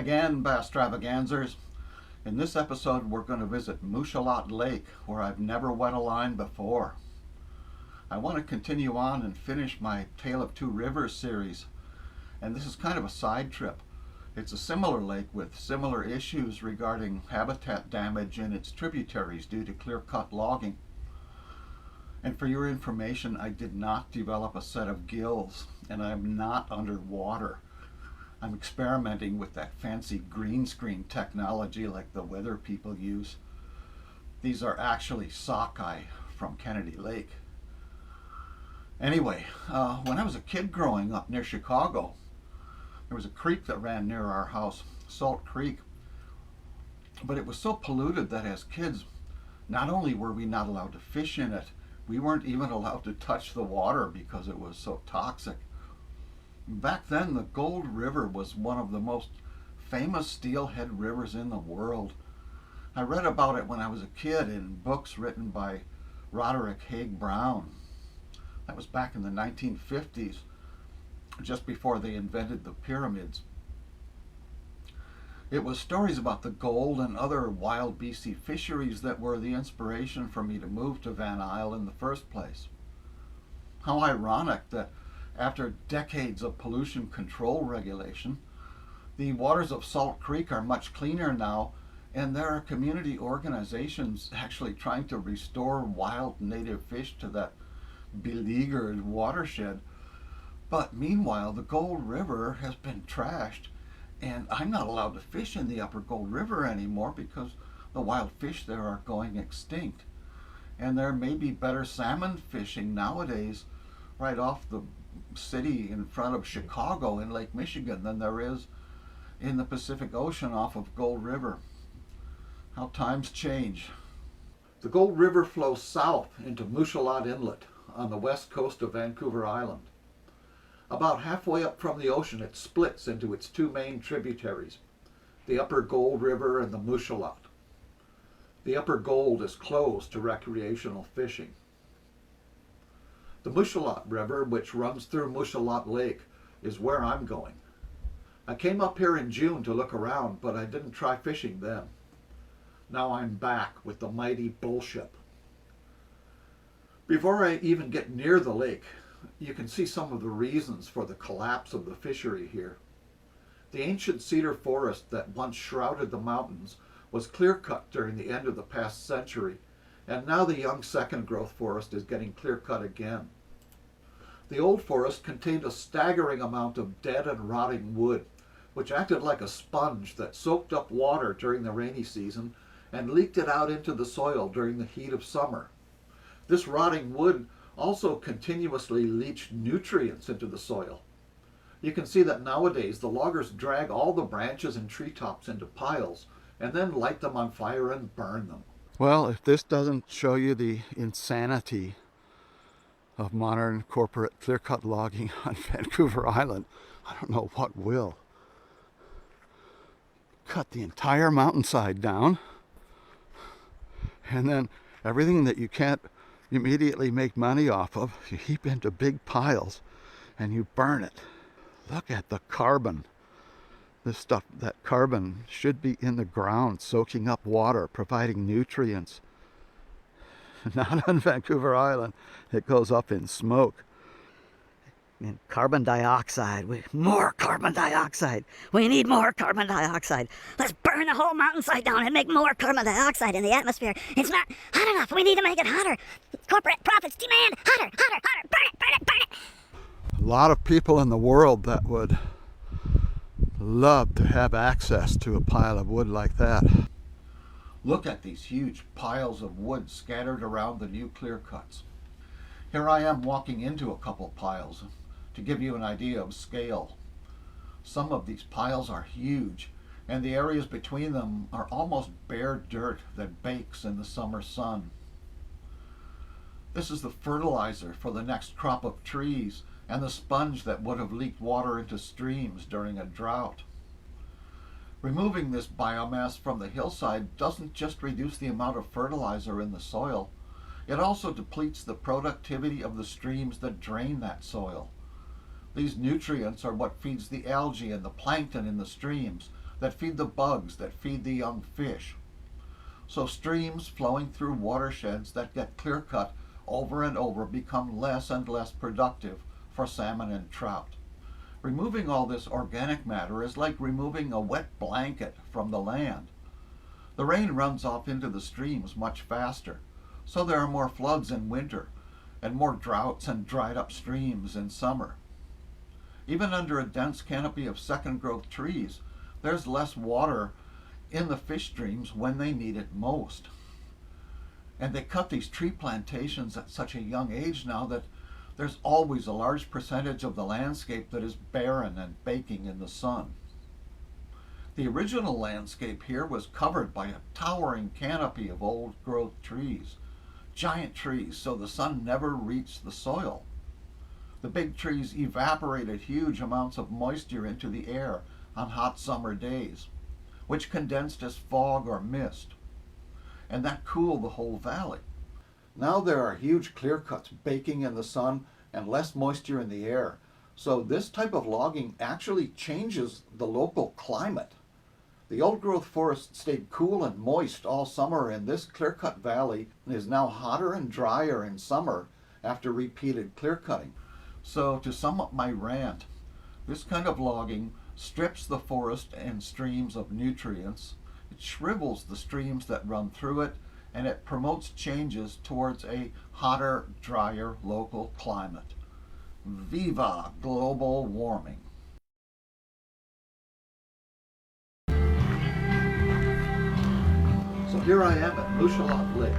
again, Basstravaganzers. In this episode, we're going to visit Mushalot Lake, where I've never wet a line before. I want to continue on and finish my Tale of Two Rivers series, and this is kind of a side trip. It's a similar lake with similar issues regarding habitat damage in its tributaries due to clear-cut logging. And for your information, I did not develop a set of gills, and I'm not underwater. I'm experimenting with that fancy green screen technology like the weather people use. These are actually sockeye from Kennedy Lake. Anyway, when I was a kid growing up near Chicago, there was a creek that ran near our house, Salt Creek. But it was so polluted that as kids, not only were we not allowed to fish in it, we weren't even allowed to touch the water because it was so toxic. Back then, the Gold River was one of the most famous steelhead rivers in the world. I read about it when I was a kid in books written by Roderick Haig Brown. That was back in the 1950s, just before they invented the pyramids. It was stories about the gold and other wild BC fisheries that were the inspiration for me to move to Van Isle in the first place. How ironic that after decades of pollution control regulation, the waters of Salt Creek are much cleaner now, and there are community organizations actually trying to restore wild native fish to that beleaguered watershed. But meanwhile, the Gold River has been trashed, and I'm not allowed to fish in the upper Gold River anymore because the wild fish there are going extinct. And there may be better salmon fishing nowadays right off the city in front of Chicago in Lake Michigan than there is in the Pacific Ocean off of Gold River. How times change. The Gold River flows south into Mushalot Inlet on the west coast of Vancouver Island. About halfway up from the ocean, it splits into its two main tributaries, the Upper Gold River and the Mushalot. The Upper Gold is closed to recreational fishing. The Mushalot River, which runs through Mushalot Lake, is where I'm going. I came up here in June to look around, but I didn't try fishing then. Now I'm back with the mighty bullship. Before I even get near the lake, you can see some of the reasons for the collapse of the fishery here. The ancient cedar forest that once shrouded the mountains was clear-cut during the end of the past century, and now the young second-growth forest is getting clear-cut again. The old forest contained a staggering amount of dead and rotting wood, which acted like a sponge that soaked up water during the rainy season and leaked it out into the soil during the heat of summer. This rotting wood also continuously leached nutrients into the soil. You can see that nowadays the loggers drag all the branches and treetops into piles and then light them on fire and burn them. Well, if this doesn't show you the insanity of modern corporate clear-cut logging on Vancouver Island, I don't know what will. Cut the entire mountainside down, and then everything that you can't immediately make money off of, you heap into big piles and you burn it. Look at the carbon. This stuff, that carbon should be in the ground, soaking up water, providing nutrients. Not on Vancouver Island. It goes up in smoke. And carbon dioxide. More carbon dioxide. We need more carbon dioxide. Let's burn the whole mountainside down and make more carbon dioxide in the atmosphere. It's not hot enough. We need to make it hotter. Corporate profits demand hotter, hotter, hotter. Burn it, burn it, burn it. A lot of people in the world that would love to have access to a pile of wood like that. Look at these huge piles of wood scattered around the new clear cuts. Here I am walking into a couple piles to give you an idea of scale. Some of these piles are huge, and the areas between them are almost bare dirt that bakes in the summer sun. This is the fertilizer for the next crop of trees and the sponge that would have leaked water into streams during a drought. Removing this biomass from the hillside doesn't just reduce the amount of fertilizer in the soil, it also depletes the productivity of the streams that drain that soil. These nutrients are what feeds the algae and the plankton in the streams that feed the bugs, that feed the young fish. So streams flowing through watersheds that get clear-cut over and over become less and less productive for salmon and trout. Removing all this organic matter is like removing a wet blanket from the land. The rain runs off into the streams much faster, so there are more floods in winter and more droughts and dried up streams in summer. Even under a dense canopy of second growth trees, there's less water in the fish streams when they need it most. And they cut these tree plantations at such a young age now that there's always a large percentage of the landscape that is barren and baking in the sun. The original landscape here was covered by a towering canopy of old growth trees, giant trees, so the sun never reached the soil. The big trees evaporated huge amounts of moisture into the air on hot summer days, which condensed as fog or mist, and that cooled the whole valley. Now there are huge clear cuts baking in the sun and less moisture in the air, so this type of logging actually changes the local climate. The old growth forest stayed cool and moist all summer, and this clear-cut valley is now hotter and drier in summer after repeated clear cutting. So to sum up my rant, this kind of logging strips the forest and streams of nutrients, it shrivels the streams that run through it, and it promotes changes towards a hotter, drier local climate. Viva global warming! So here I am at Mushalot Lake.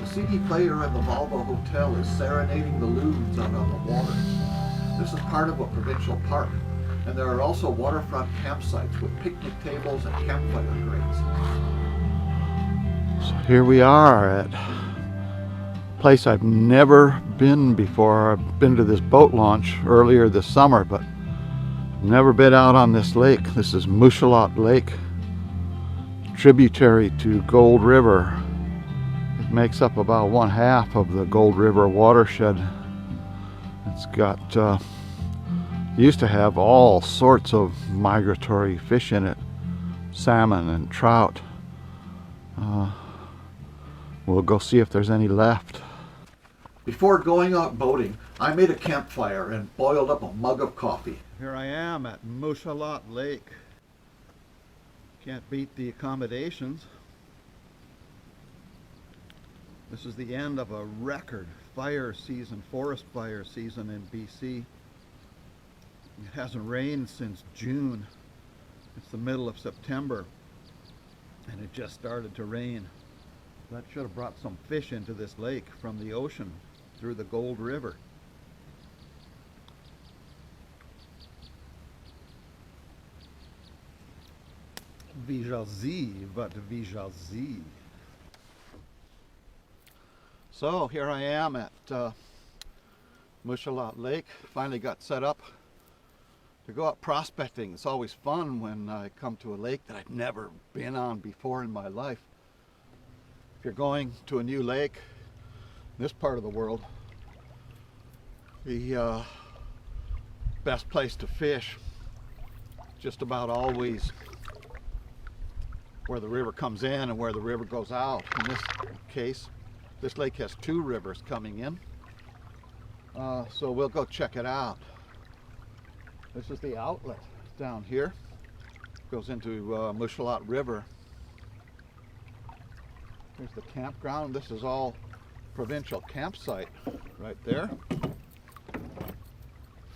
The CD player in the Volvo Hotel is serenading the loons out on the water. This is part of a provincial park, and there are also waterfront campsites with picnic tables and campfire grates. So here we are at a place I've never been before. I've been to this boat launch earlier this summer, but never been out on this lake. This is Mushalot Lake, tributary to Gold River. It makes up about 1/2 of the Gold River watershed. It's got used to have all sorts of migratory fish in it, salmon and trout. We'll go see if there's any left. Before going out boating, I made a campfire and boiled up a mug of coffee. Here I am at Mushalot Lake. Can't beat the accommodations. This is the end of a record fire season, forest fire season in BC. It hasn't rained since June. It's the middle of September, and it just started to rain. That should have brought some fish into this lake from the ocean through the Gold River. Vijazi, but Vijazi. So here I am at Mushalot Lake. Finally got set up to go out prospecting. It's always fun when I come to a lake that I've never been on before in my life. If you're going to a new lake in this part of the world, the best place to fish just about always where the river comes in and where the river goes out. In this case, this lake has 2 rivers coming in, so we'll go check it out. This is the outlet down here. Goes into Mushalot River. Here's the campground. This is all provincial campsite right there.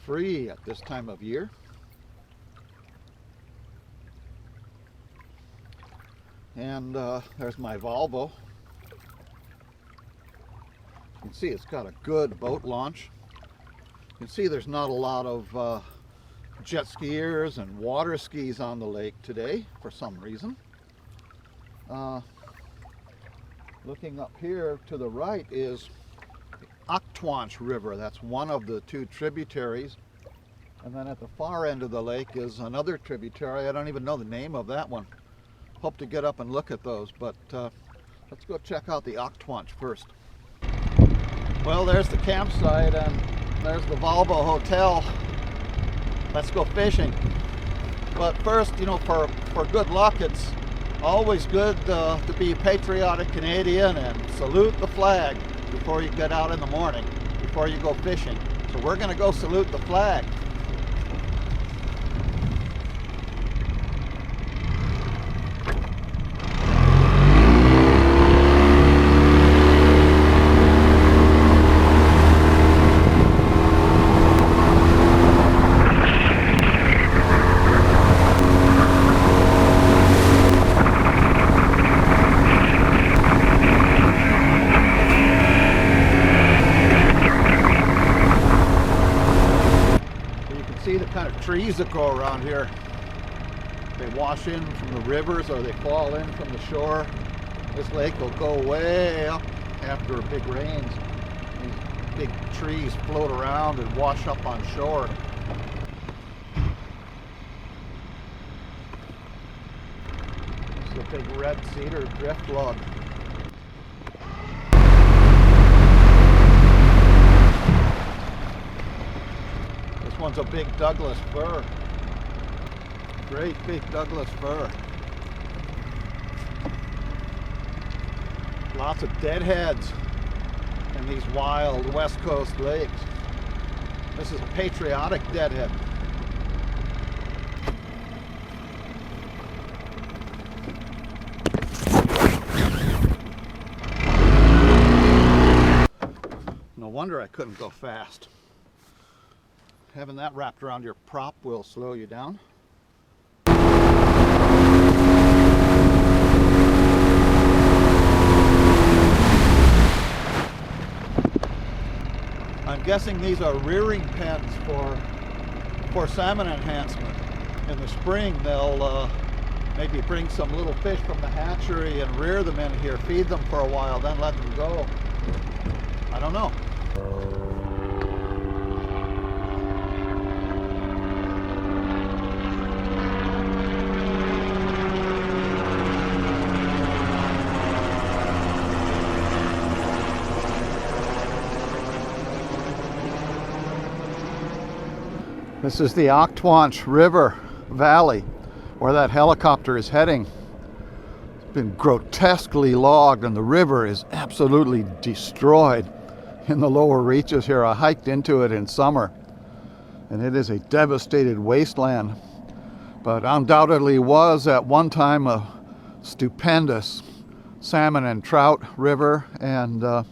Free at this time of year. And there's my Volvo. You can see it's got a good boat launch. You can see there's not a lot of jet skiers and water skis on the lake today for some reason. Looking up here to the right is the Oktwanch River. That's one of the 2 tributaries. And then at the far end of the lake is another tributary. I don't even know the name of that one. Hope to get up and look at those, but let's go check out the Oktwanch first. Well, there's the campsite and there's the Volvo Hotel. Let's go fishing. But first, you know, for good luck, it's always good to be a patriotic Canadian and salute the flag before you get out in the morning, before you go fishing. So we're going to go salute the flag. See the kind of trees that grow around here. They wash in from the rivers or they fall in from the shore. This lake will go way up after big rains. These big trees float around and wash up on shore. This is a big red cedar drift log. This one's a big Douglas fir. Great big Douglas fir. Lots of deadheads in these wild West Coast lakes. This is a patriotic deadhead. No wonder I couldn't go fast. Having that wrapped around your prop will slow you down. I'm guessing these are rearing pens for salmon enhancement. In the spring they'll maybe bring some little fish from the hatchery and rear them in here, feed them for a while, then let them go. I don't know. This is the Oktwanch River Valley where that helicopter is heading. It's been grotesquely logged and the river is absolutely destroyed in the lower reaches here. I hiked into it in summer and it is a devastated wasteland, but undoubtedly was at one time a stupendous salmon and trout river, and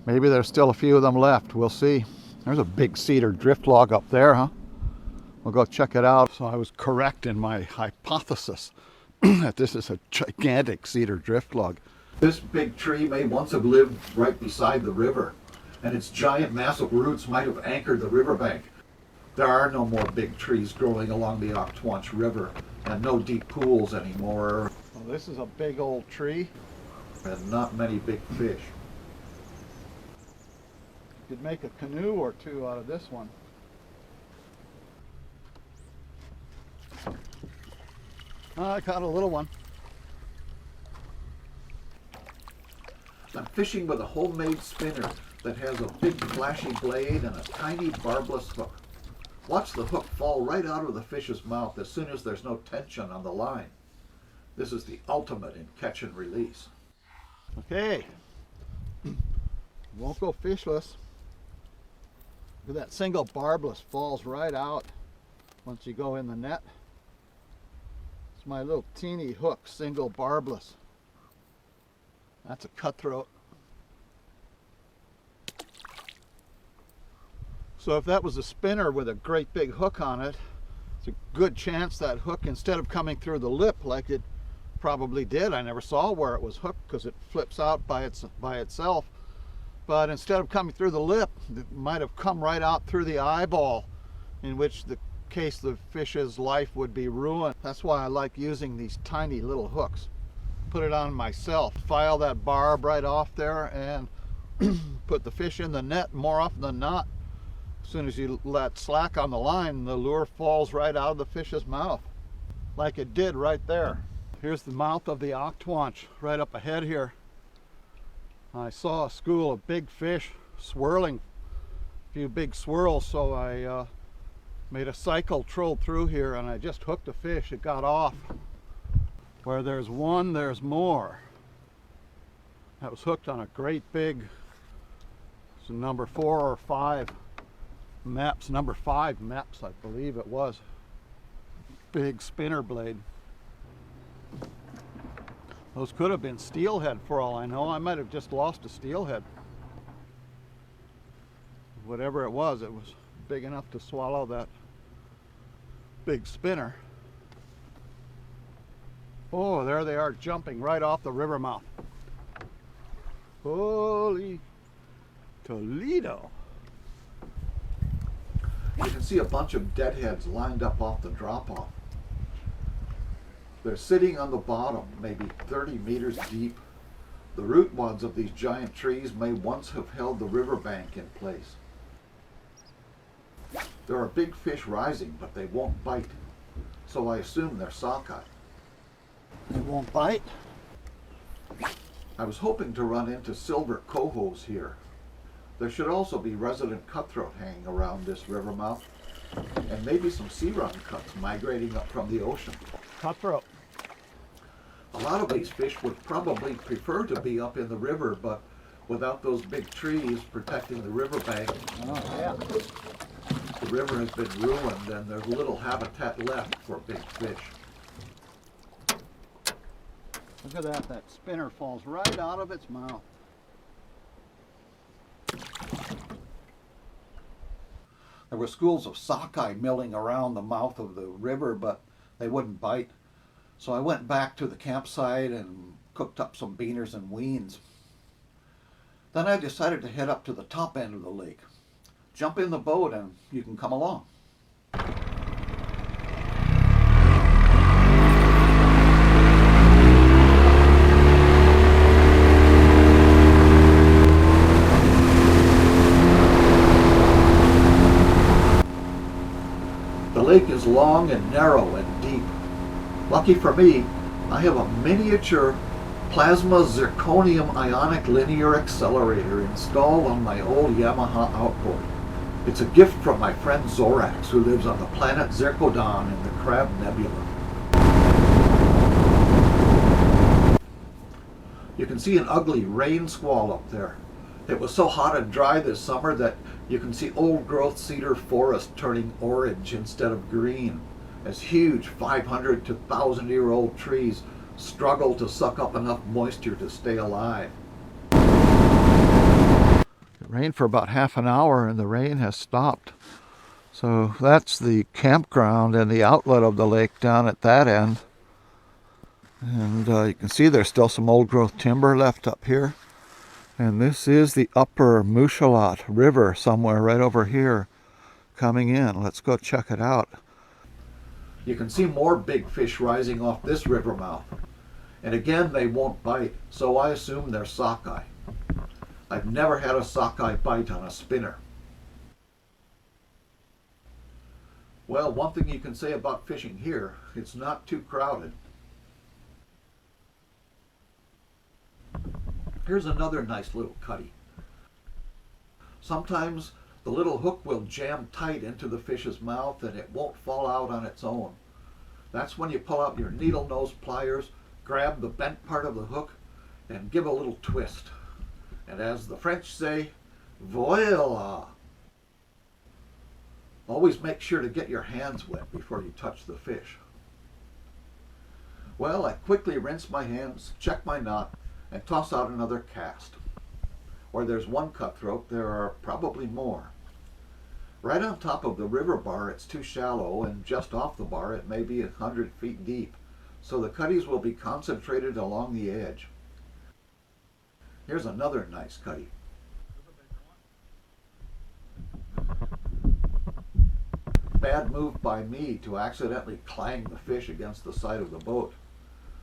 maybe there's still a few of them left. We'll see. There's a big cedar drift log up there, huh? We'll go check it out. So I was correct in my hypothesis that this is a gigantic cedar drift log. This big tree may once have lived right beside the river, and its giant massive roots might have anchored the riverbank. There are no more big trees growing along the Oktwanch River, and no deep pools anymore. Well, this is a big old tree, and not many big fish. Could make a canoe or two out of this one. I caught a little one. I'm fishing with a homemade spinner that has a big flashy blade and a tiny barbless hook. Watch the hook fall right out of the fish's mouth as soon as there's no tension on the line. This is the ultimate in catch and release. Okay, won't go fishless. Look at that single barbless falls right out once you go in the net. It's my little teeny hook, single barbless. That's a cutthroat. So if that was a spinner with a great big hook on it, it's a good chance that hook, instead of coming through the lip like it probably did, I never saw where it was hooked because it flips out by itself. But instead of coming through the lip, it might have come right out through the eyeball, in which the case the fish's life would be ruined. That's why I like using these tiny little hooks. Put it on myself, file that barb right off there, and put the fish in the net. More often than not, as soon as you let slack on the line, the lure falls right out of the fish's mouth, like it did right there. Here's the mouth of the Oktwanch right up ahead here. I saw a school of big fish swirling, a few big swirls, so I Made a cycle troll through here and I just hooked a fish. It got off. Where there's one, there's more. That was hooked on a great big, it's a number 4 or 5 Meps, number 5 Meps, I believe it was. Big spinner blade. Those could have been steelhead for all I know. I might have just lost a steelhead. Whatever it was big enough to swallow that big spinner. Oh, there they are jumping right off the river mouth. Holy Toledo. You can see a bunch of deadheads lined up off the drop-off. They're sitting on the bottom, maybe 30 meters deep. The root wads of these giant trees may once have held the riverbank in place. There are big fish rising, but they won't bite, so I assume they're sockeye. They won't bite? I was hoping to run into silver cohos here. There should also be resident cutthroat hanging around this river mouth, and maybe some sea run cuts migrating up from the ocean. Cutthroat. A lot of these fish would probably prefer to be up in the river, but without those big trees protecting the riverbank, the river has been ruined and there's little habitat left for big fish. Look at that, that spinner falls right out of its mouth. There were schools of sockeye milling around the mouth of the river, but they wouldn't bite. So I went back to the campsite and cooked up some beaners and weens. Then I decided to head up to the top end of the lake. Jump in the boat and you can come along. The lake is long and narrow and deep. Lucky for me, I have a miniature plasma zirconium ionic linear accelerator installed on my old Yamaha outboard. It's a gift from my friend Zorax, who lives on the planet Zircodon in the Crab Nebula. You can see an ugly rain squall up there. It was so hot and dry this summer that you can see old-growth cedar forest turning orange instead of green, as huge 500 to 1,000-year-old trees struggle to suck up enough moisture to stay alive. It rained for about half an hour and the rain has stopped. So that's the campground and the outlet of the lake down at that end. And you can see there's still some old-growth timber left up here. And this is the upper Mushalat River somewhere right over here coming in. Let's go check it out. You can see more big fish rising off this river mouth. And again, they won't bite, so I assume they're sockeye. I've never had a sockeye bite on a spinner. Well, one thing you can say about fishing here, it's not too crowded. Here's another nice little cutty. Sometimes the little hook will jam tight into the fish's mouth and it won't fall out on its own. That's when you pull out your needle nose pliers, grab the bent part of the hook, and give a little twist. And as the French say, voila! Always make sure to get your hands wet before you touch the fish. Well, I quickly rinse my hands, check my knot, and toss out another cast. Where there's one cutthroat, there are probably more. Right on top of the river bar, it's too shallow, and just off the bar, it may be 100 feet deep, so the cutties will be concentrated along the edge. Here's another nice cutty. Bad move by me to accidentally clang the fish against the side of the boat.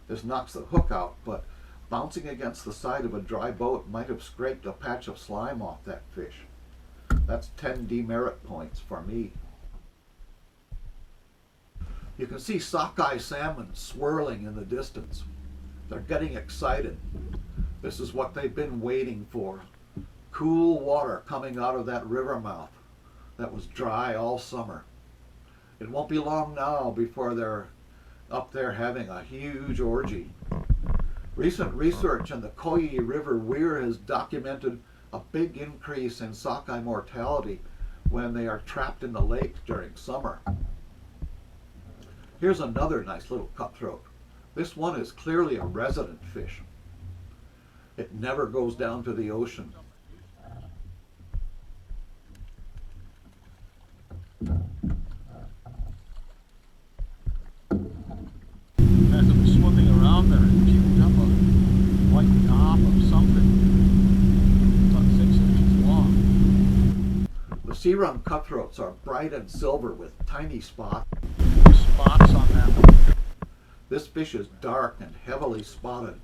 This knocks the hook out, but bouncing against the side of a dry boat might have scraped a patch of slime off that fish. That's 10 demerit points for me. You can see sockeye salmon swirling in the distance. They're getting excited. This is what they've been waiting for. Cool water coming out of that river mouth that was dry all summer. It won't be long now before they're up there having a huge orgy. Recent research in the Koyi River weir has documented a big increase in sockeye mortality when they are trapped in the lake during summer. Here's another nice little cutthroat. This one is clearly a resident fish. It never goes down to the ocean. As it was swimming around there, it puked up a white knob of something about 6 inches long. The sea-run cutthroats are bright and silver with tiny spots. Spots on that. This fish is dark and heavily spotted,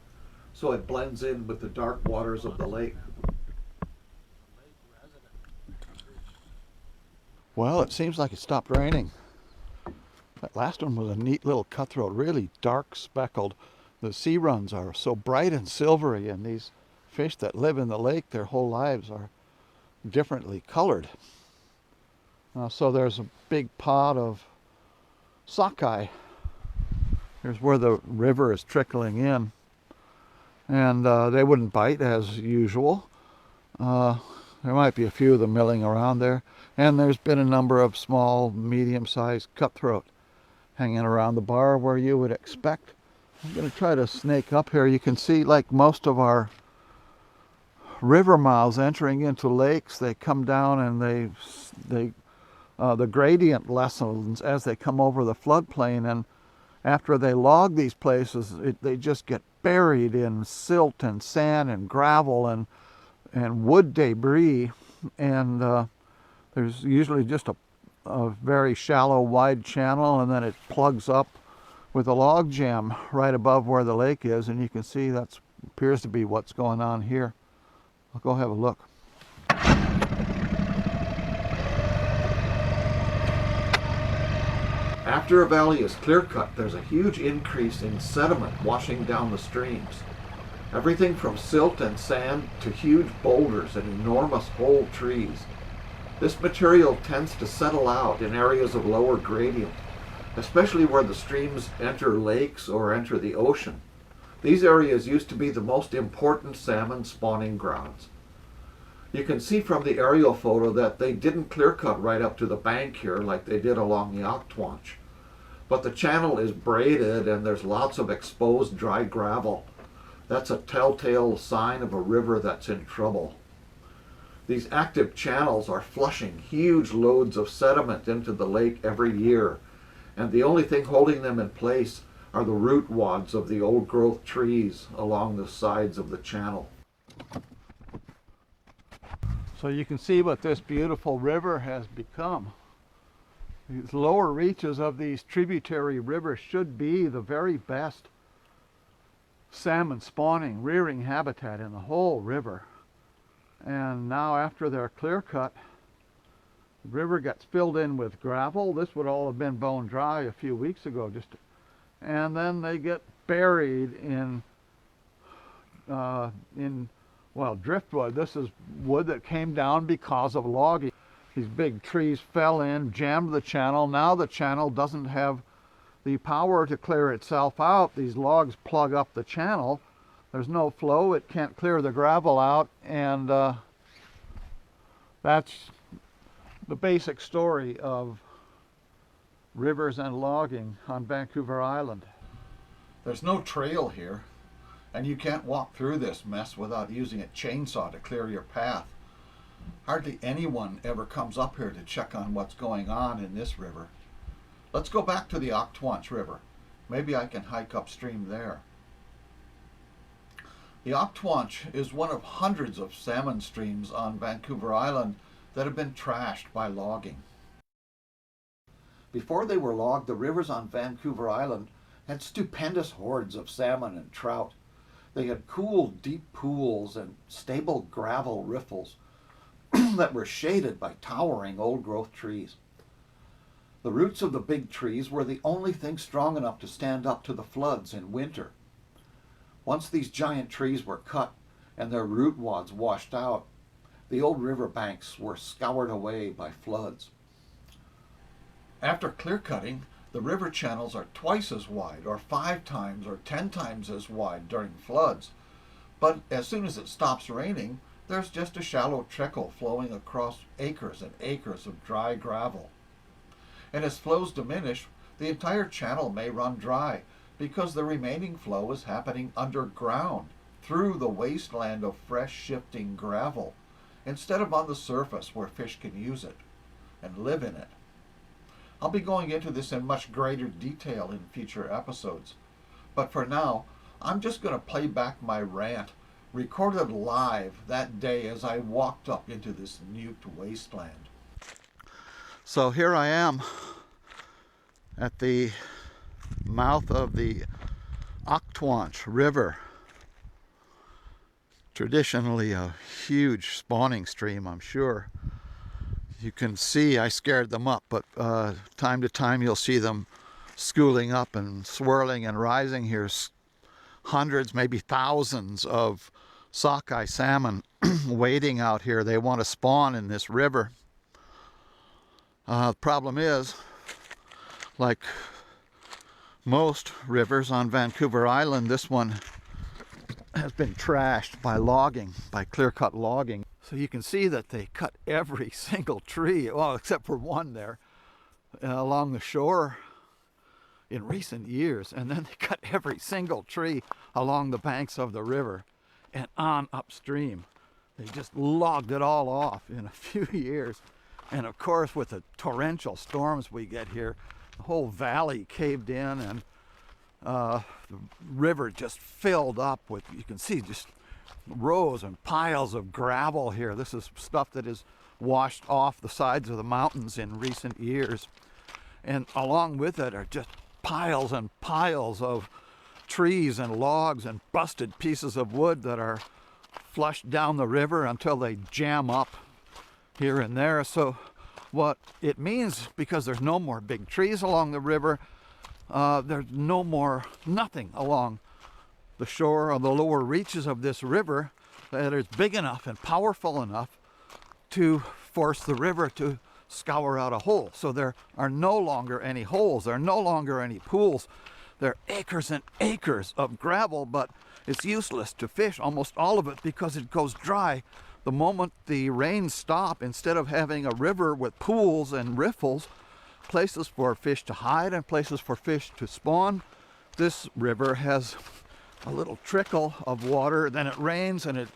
so it blends in with the dark waters of the lake. Well, it seems like it stopped raining. That last one was a neat little cutthroat, really dark speckled. The sea runs are so bright and silvery, and these fish that live in the lake their whole lives are differently colored. So there's a big pod of sockeye. Here's where the river is trickling in. And they wouldn't bite as usual. There might be a few of them milling around there. And there's been a number of small, medium-sized cutthroat hanging around the bar where you would expect. I'm going to try to snake up here. You can see, like most of our river mouths entering into lakes, they come down and the gradient lessens as they come over the floodplain, and after they log these places, they just get buried in silt and sand and gravel and wood debris, and there's usually just a very shallow, wide channel, and then it plugs up with a log jam right above where the lake is, and you can see that appears to be what's going on here. I'll go have a look. After a valley is clear-cut, there's a huge increase in sediment washing down the streams. Everything from silt and sand to huge boulders and enormous whole trees. This material tends to settle out in areas of lower gradient, especially where the streams enter lakes or enter the ocean. These areas used to be the most important salmon spawning grounds. You can see from the aerial photo that they didn't clear cut right up to the bank here like they did along the Oktwanch. But the channel is braided and there's lots of exposed dry gravel. That's a telltale sign of a river that's in trouble. These active channels are flushing huge loads of sediment into the lake every year, and the only thing holding them in place are the root wads of the old growth trees along the sides of the channel. So you can see what this beautiful river has become. These lower reaches of these tributary rivers should be the very best salmon spawning, rearing habitat in the whole river. And now after they're clear cut, the river gets filled in with gravel. This would all have been bone dry a few weeks ago, and then they get buried in driftwood. This is wood that came down because of logging. These big trees fell in, jammed the channel. Now the channel doesn't have the power to clear itself out. These logs plug up the channel. There's no flow. It can't clear the gravel out, and that's the basic story of rivers and logging on Vancouver Island. There's no trail here, and you can't walk through this mess without using a chainsaw to clear your path. Hardly anyone ever comes up here to check on what's going on in this river. Let's go back to the Oktwanch River. Maybe I can hike upstream there. The Oktwanch is one of hundreds of salmon streams on Vancouver Island that have been trashed by logging. Before they were logged, the rivers on Vancouver Island had stupendous hordes of salmon and trout. They had cool, deep pools and stable gravel riffles that were shaded by towering old-growth trees. The roots of the big trees were the only thing strong enough to stand up to the floods in winter. Once these giant trees were cut and their root wads washed out, the old river banks were scoured away by floods. After clear cutting, the river channels are twice as wide, or 5 times or 10 times as wide during floods. But as soon as it stops raining, there's just a shallow trickle flowing across acres and acres of dry gravel. And as flows diminish, the entire channel may run dry because the remaining flow is happening underground through the wasteland of fresh shifting gravel instead of on the surface where fish can use it and live in it. I'll be going into this in much greater detail in future episodes, but for now I'm just going to play back my rant recorded live that day as I walked up into this nuked wasteland. So here I am at the mouth of the Oktwanch River. Traditionally a huge spawning stream, I'm sure. You can see I scared them up, but time to time you'll see them schooling up and swirling and rising here. Hundreds, maybe thousands of sockeye salmon waiting out here. They want to spawn in this river. The problem is, like most rivers on Vancouver Island, this one has been trashed by logging, by clear-cut logging. So you can see that they cut every single tree, well, except for one there, along the shore in recent years. And then they cut every single tree along the banks of the river and on upstream. They just logged it all off in a few years. And of course, with the torrential storms we get here, the whole valley caved in, and the river just filled up with, you can see just rows and piles of gravel here. This is stuff that is washed off the sides of the mountains in recent years. And along with it are just piles and piles of trees and logs and busted pieces of wood that are flushed down the river until they jam up here and there. So what it means, because there's no more big trees along the river, there's nothing along the shore or the lower reaches of this river that is big enough and powerful enough to force the river to scour out a hole. So there are no longer any holes, there are no longer any pools. There are acres and acres of gravel, but it's useless to fish, almost all of it, because it goes dry the moment the rains stop. Instead of having a river with pools and riffles, places for fish to hide and places for fish to spawn, this river has a little trickle of water, then it rains and it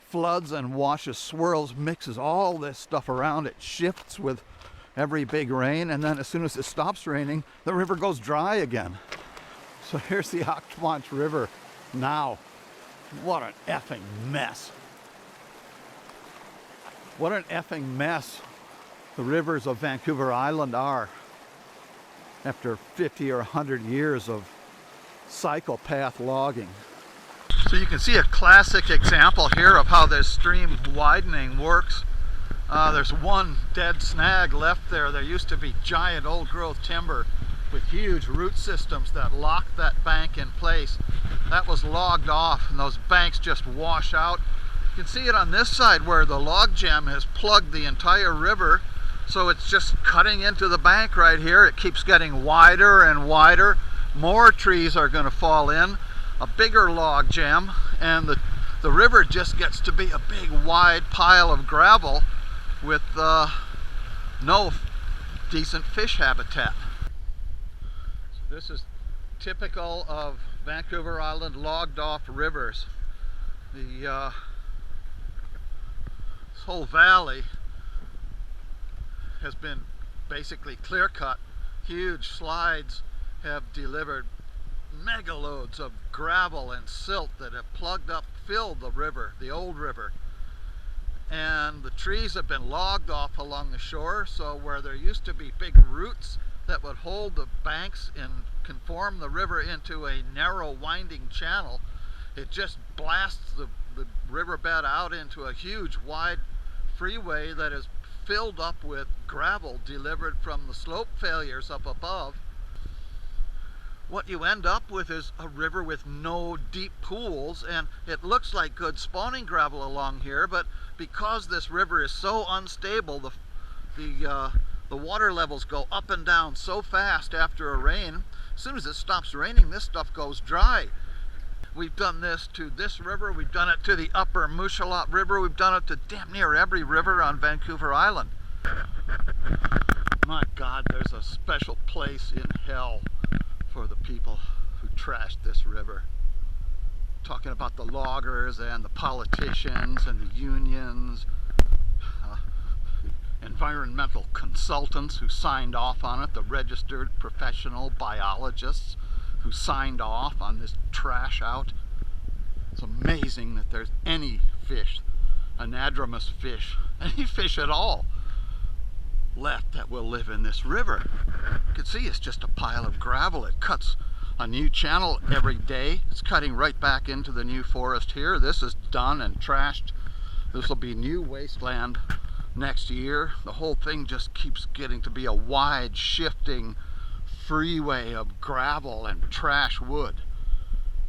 floods and washes, swirls, mixes all this stuff around. It shifts with every big rain, and then as soon as it stops raining, the river goes dry again. So here's the Oktwanch River now. What an effing mess. What an effing mess the rivers of Vancouver Island are after 50 or 100 years of psychopath logging. So you can see a classic example here of how this stream widening works. There's one dead snag left there. There used to be giant old growth timber with huge root systems that locked that bank in place. That was logged off and those banks just wash out. You can see it on this side where the log jam has plugged the entire river, so it's just cutting into the bank right here. It keeps getting wider and wider. More trees are going to fall in, a bigger log jam, and the river just gets to be a big wide pile of gravel with no decent fish habitat. So this is typical of Vancouver Island logged off rivers. This whole valley has been basically clear cut. Huge slides have delivered mega loads of gravel and silt that have plugged up, filled the river, the old river. And the trees have been logged off along the shore, so where there used to be big roots that would hold the banks and conform the river into a narrow winding channel, it just blasts the riverbed out into a huge wide freeway that is filled up with gravel delivered from the slope failures up above. What you end up with is a river with no deep pools, and it looks like good spawning gravel along here, but because this river is so unstable, the The water levels go up and down so fast after a rain. As soon as it stops raining, this stuff goes dry. We've done this to this river, we've done it to the upper Mushalot River, we've done it to damn near every river on Vancouver Island. My God, there's a special place in hell for the people who trashed this river. Talking about the loggers and the politicians and the unions, environmental consultants who signed off on it, the registered professional biologists who signed off on this trash out. It's amazing that there's any fish, anadromous fish, any fish at all left that will live in this river. You can see it's just a pile of gravel. It cuts a new channel every day. It's cutting right back into the new forest here. This is done and trashed. This will be new wasteland next year. The whole thing just keeps getting to be a wide shifting freeway of gravel and trash wood.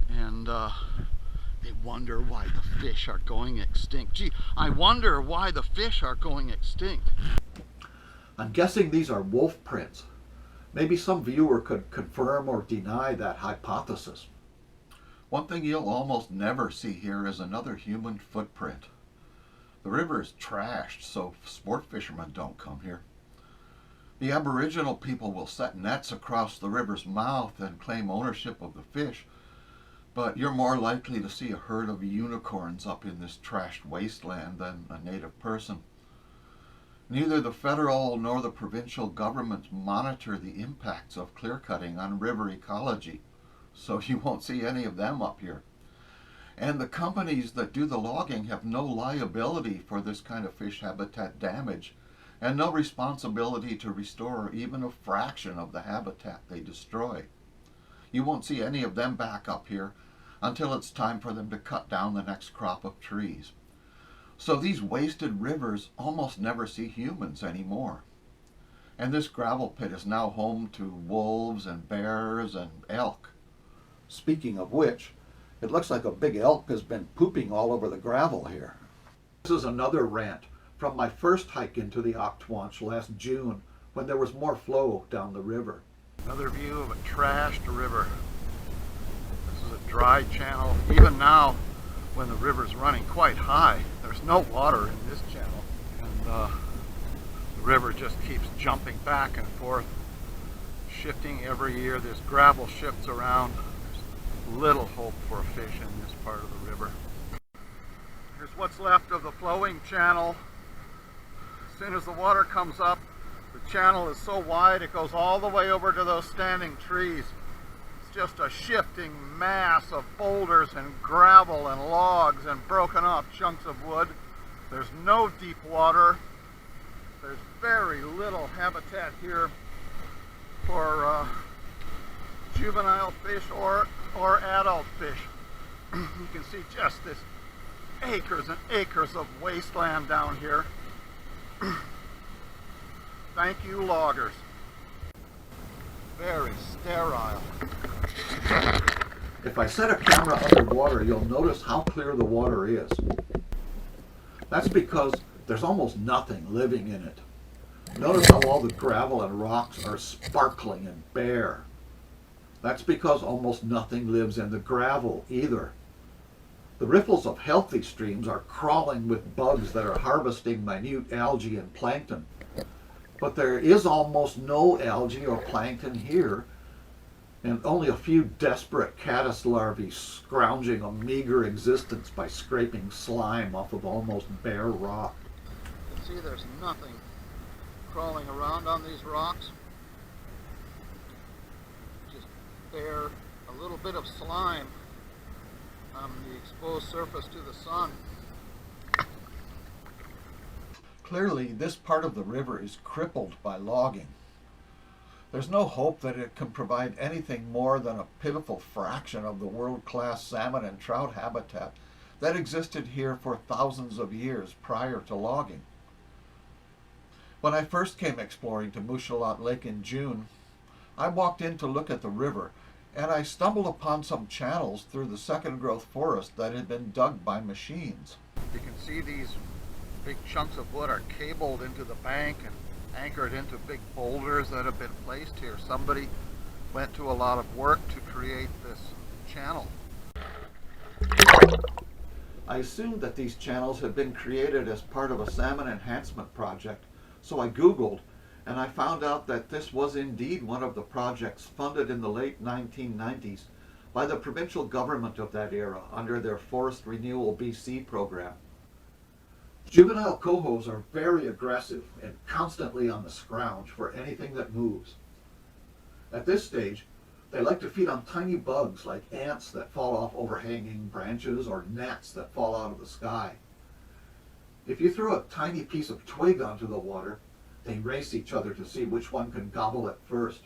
And they wonder why the fish are going extinct. Gee, I wonder why the fish are going extinct. I'm guessing these are wolf prints. Maybe some viewer could confirm or deny that hypothesis. One thing you'll almost never see here is another human footprint. The river is trashed, so sport fishermen don't come here. The Aboriginal people will set nets across the river's mouth and claim ownership of the fish, but you're more likely to see a herd of unicorns up in this trashed wasteland than a native person. Neither the federal nor the provincial governments monitor the impacts of clear-cutting on river ecology, so you won't see any of them up here. And the companies that do the logging have no liability for this kind of fish habitat damage, and no responsibility to restore even a fraction of the habitat they destroy. You won't see any of them back up here until it's time for them to cut down the next crop of trees. So these wasted rivers almost never see humans anymore. And this gravel pit is now home to wolves and bears and elk. Speaking of which, it looks like a big elk has been pooping all over the gravel here. This is another rant from my first hike into the Oktwanch last June, when there was more flow down the river. Another view of a trashed river. This is a dry channel. Even now, when the river's running quite high, there's no water in this channel, and the river just keeps jumping back and forth, shifting every year. This gravel shifts around. There's little hope for fish in this part of the river. Here's what's left of the flowing channel. As soon as the water comes up, the channel is so wide it goes all the way over to those standing trees. It's just a shifting mass of boulders and gravel and logs and broken off chunks of wood. There's no deep water. There's very little habitat here for juvenile fish or adult fish. You can see just this acres and acres of wasteland down here. Thank you, loggers. Very sterile. If I set a camera underwater, you'll notice how clear the water is. That's because there's almost nothing living in it. Notice how all the gravel and rocks are sparkling and bare. That's because almost nothing lives in the gravel either. The riffles of healthy streams are crawling with bugs that are harvesting minute algae and plankton. But there is almost no algae or plankton here, and only a few desperate caddis larvae scrounging a meager existence by scraping slime off of almost bare rock. You can see there's nothing crawling around on these rocks. Just bare, a little bit of slime on the exposed surface to the sun. Clearly, this part of the river is crippled by logging. There's no hope that it can provide anything more than a pitiful fraction of the world-class salmon and trout habitat that existed here for thousands of years prior to logging. When I first came exploring to Mushalot Lake in June, I walked in to look at the river, and I stumbled upon some channels through the second growth forest that had been dug by machines. You can see these big chunks of wood are cabled into the bank and anchored into big boulders that have been placed here. Somebody went to a lot of work to create this channel. I assumed that these channels had been created as part of a salmon enhancement project, so I Googled, and I found out that this was indeed one of the projects funded in the late 1990s by the provincial government of that era under their Forest Renewal BC program. Juvenile cohos are very aggressive and constantly on the scrounge for anything that moves. At this stage, they like to feed on tiny bugs like ants that fall off overhanging branches or gnats that fall out of the sky. If you throw a tiny piece of twig onto the water, they race each other to see which one can gobble it first.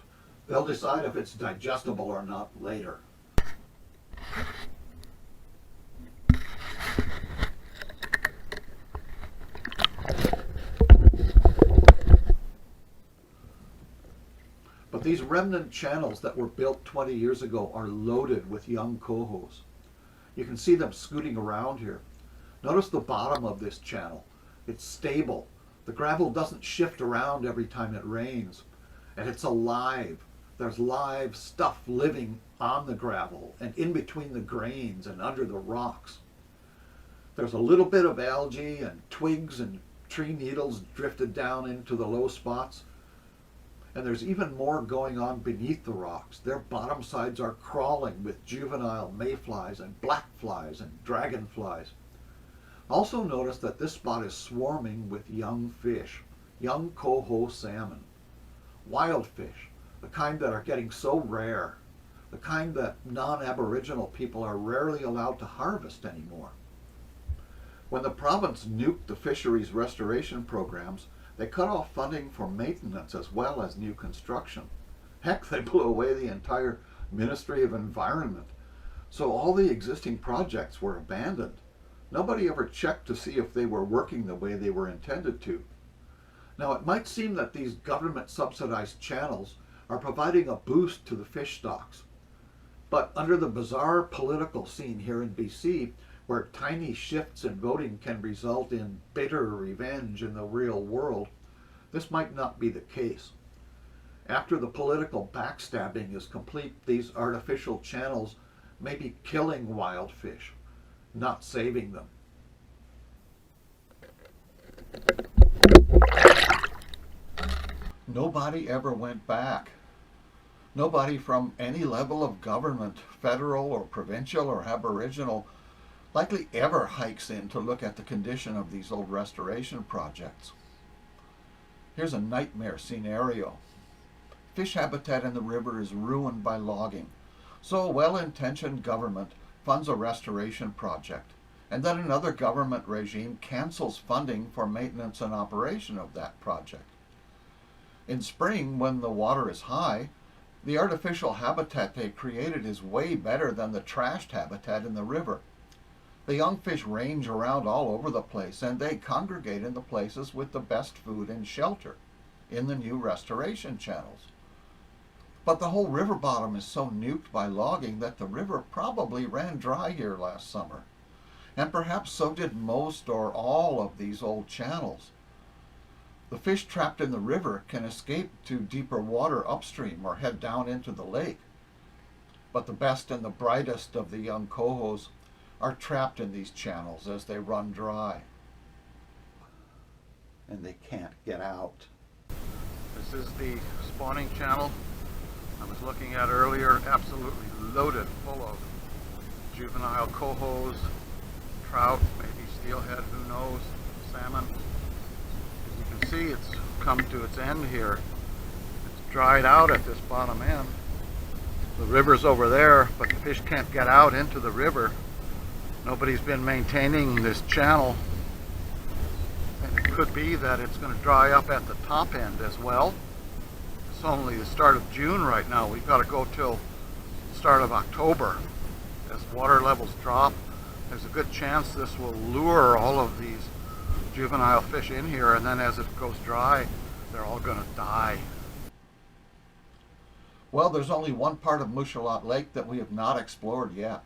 They'll decide if it's digestible or not later. But these remnant channels that were built 20 years ago are loaded with young cohos. You can see them scooting around here. Notice the bottom of this channel. It's stable. The gravel doesn't shift around every time it rains. And it's alive. There's live stuff living on the gravel and in between the grains and under the rocks. There's a little bit of algae and twigs and tree needles drifted down into the low spots. And there's even more going on beneath the rocks. Their bottom sides are crawling with juvenile mayflies and black flies and dragonflies. Also notice that this spot is swarming with young fish, young coho salmon, wild fish, the kind that are getting so rare, the kind that non-Aboriginal people are rarely allowed to harvest anymore. When the province nuked the fisheries restoration programs, they cut off funding for maintenance as well as new construction. Heck, they blew away the entire Ministry of Environment. So all the existing projects were abandoned. Nobody ever checked to see if they were working the way they were intended to. Now, it might seem that these government-subsidized channels are providing a boost to the fish stocks. But under the bizarre political scene here in BC, where tiny shifts in voting can result in bitter revenge in the real world, this might not be the case. After the political backstabbing is complete, these artificial channels may be killing wild fish, not saving them. Nobody ever went back. Nobody from any level of government, federal or provincial or Aboriginal, likely ever hikes in to look at the condition of these old restoration projects. Here's a nightmare scenario. Fish habitat in the river is ruined by logging, so a well-intentioned government funds a restoration project, and then another government regime cancels funding for maintenance and operation of that project. In spring, when the water is high, the artificial habitat they created is way better than the trashed habitat in the river. The young fish range around all over the place, and they congregate in the places with the best food and shelter in the new restoration channels. But the whole river bottom is so nuked by logging that the river probably ran dry here last summer. And perhaps so did most or all of these old channels. The fish trapped in the river can escape to deeper water upstream or head down into the lake. But the best and the brightest of the young cohos are trapped in these channels as they run dry. And they can't get out. This is the spawning channel I was looking at earlier, absolutely loaded full of juvenile cohos, trout, maybe steelhead, who knows, salmon. As you can see, it's come to its end here. It's dried out at this bottom end. The river's over there, but the fish can't get out into the river. Nobody's been maintaining this channel, and it could be that it's going to dry up at the top end as well. It's only the start of June right now. We've got to go till the start of October. As water levels drop, there's a good chance this will lure all of these juvenile fish in here, and then as it goes dry, they're all going to die. Well, there's only one part of Mushalot Lake that we have not explored yet.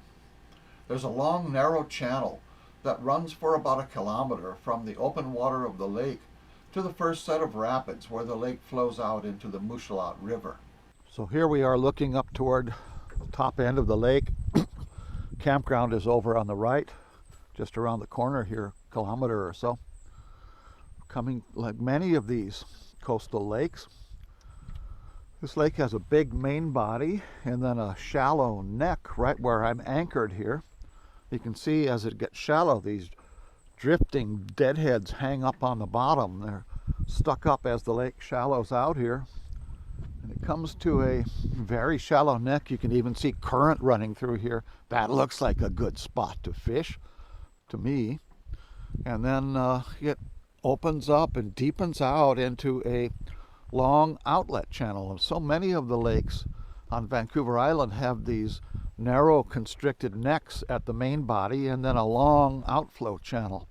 There's a long, narrow channel that runs for about 1 kilometer from the open water of the lake to the first set of rapids where the lake flows out into the Mushalat River. So here we are looking up toward the top end of the lake. Campground is over on the right, just around the corner here, a kilometer or so. Coming like many of these coastal lakes. This lake has a big main body and then a shallow neck right where I'm anchored here. You can see as it gets shallow, these drifting deadheads hang up on the bottom. They're stuck up as the lake shallows out here. And it comes to a very shallow neck. You can even see current running through here. That looks like a good spot to fish, to me. And then it opens up and deepens out into a long outlet channel. And so many of the lakes on Vancouver Island have these narrow constricted necks at the main body and then a long outflow channel.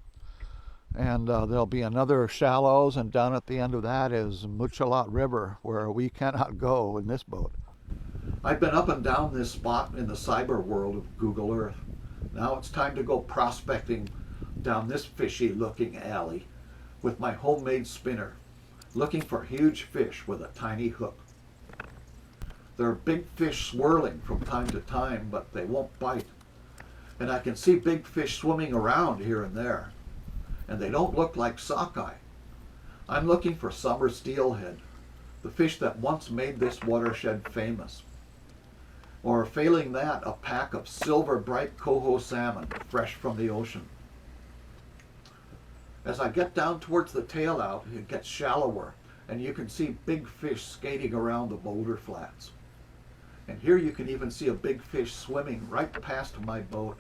And there'll be another shallows, and down at the end of that is Mushalat River, where we cannot go in this boat. I've been up and down this spot in the cyber world of Google Earth. Now it's time to go prospecting down this fishy looking alley with my homemade spinner, looking for huge fish with a tiny hook. There are big fish swirling from time to time, but they won't bite. And I can see big fish swimming around here and there. And they don't look like sockeye. I'm looking for summer steelhead, the fish that once made this watershed famous. Or failing that, a pack of silver bright coho salmon fresh from the ocean. As I get down towards the tail out, it gets shallower, and you can see big fish skating around the boulder flats. And here you can even see a big fish swimming right past my boat.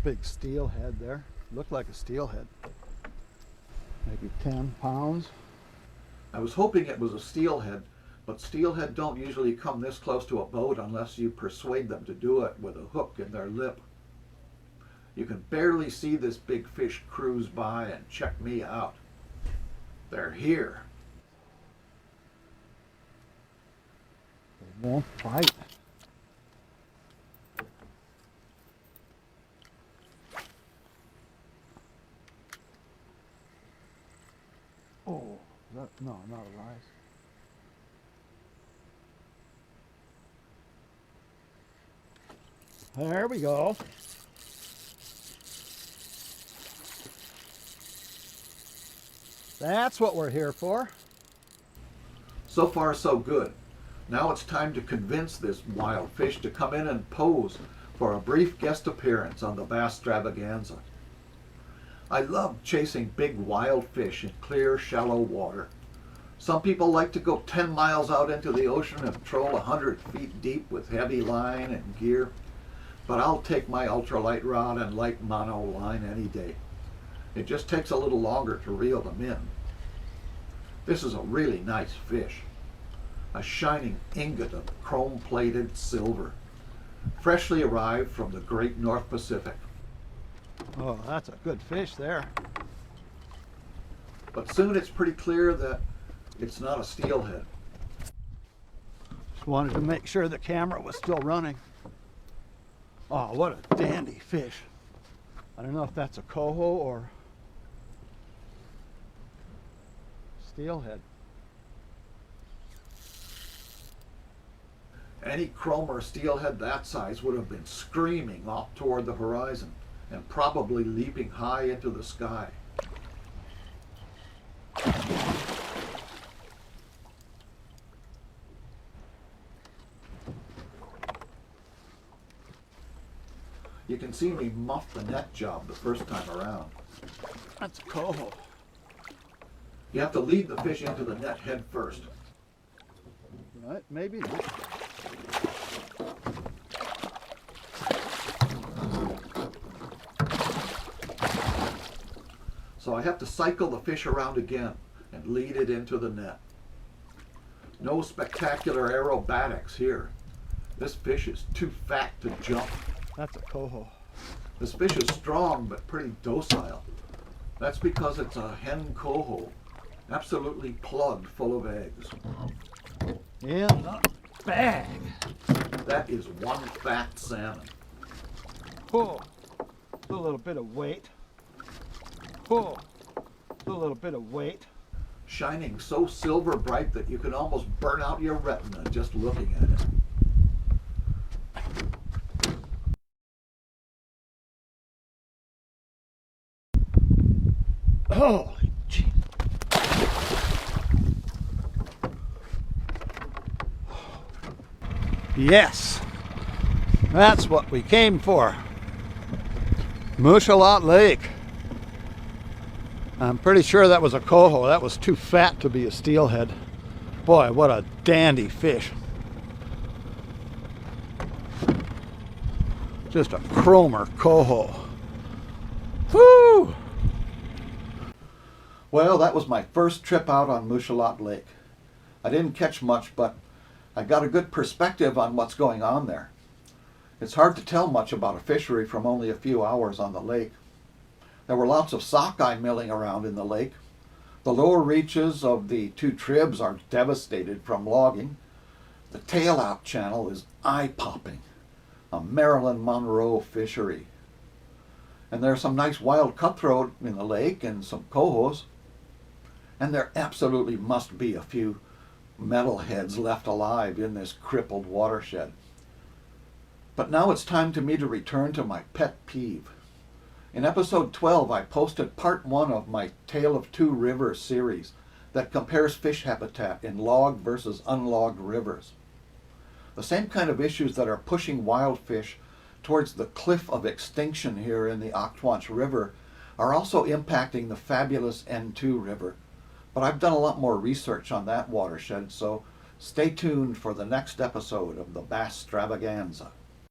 Big steelhead there. Looked like a steelhead. Maybe 10 pounds. I was hoping it was a steelhead, but steelhead don't usually come this close to a boat unless you persuade them to do it with a hook in their lip. You can barely see this big fish cruise by and check me out. They're here. They won't bite. Oh, no, not a rise. There we go. That's what we're here for. So far, so good. Now it's time to convince this wild fish to come in and pose for a brief guest appearance on the Basstravaganza. I love chasing big wild fish in clear, shallow water. Some people like to go 10 miles out into the ocean and troll 100 feet deep with heavy line and gear, but I'll take my ultralight rod and light mono line any day. It just takes a little longer to reel them in. This is a really nice fish. A shining ingot of chrome-plated silver, freshly arrived from the great North Pacific. Oh, that's a good fish there. But soon it's pretty clear that it's not a steelhead. Just wanted to make sure the camera was still running. Oh, what a dandy fish. I don't know if that's a coho or steelhead. Any chrome or steelhead that size would have been screaming off toward the horizon and probably leaping high into the sky. You can see me muff the net job the first time around. That's a coho. You have to lead the fish into the net head first. Right, maybe. So I have to cycle the fish around again and lead it into the net. No spectacular aerobatics here. This fish is too fat to jump. That's a coho. This fish is strong but pretty docile. That's because it's a hen coho, absolutely plugged full of eggs. In the bag. That is one fat salmon. Oh, a little bit of weight. Oh, a little bit of weight. Shining so silver bright that you can almost burn out your retina just looking at it. Holy gee. Yes, that's what we came for. Mushalot Lake. I'm pretty sure that was a coho. That was too fat to be a steelhead. Boy, what a dandy fish. Just a chromer coho. Woo! Well, that was my first trip out on Mushalot Lake. I didn't catch much, but I got a good perspective on what's going on there. It's hard to tell much about a fishery from only a few hours on the lake. There were lots of sockeye milling around in the lake. The lower reaches of the two tribs are devastated from logging. The tail-out channel is eye-popping, a Marilyn Monroe fishery. And there's some nice wild cutthroat in the lake and some cohos. And there absolutely must be a few metalheads left alive in this crippled watershed. But now it's time to me to return to my pet peeve. In episode 12, I posted part 1 of my Tale of Two Rivers series that compares fish habitat in logged versus unlogged rivers. The same kind of issues that are pushing wild fish towards the cliff of extinction here in the Oktwanch River are also impacting the fabulous N2 River. But I've done a lot more research on that watershed, so stay tuned for the next episode of the Basstravaganza.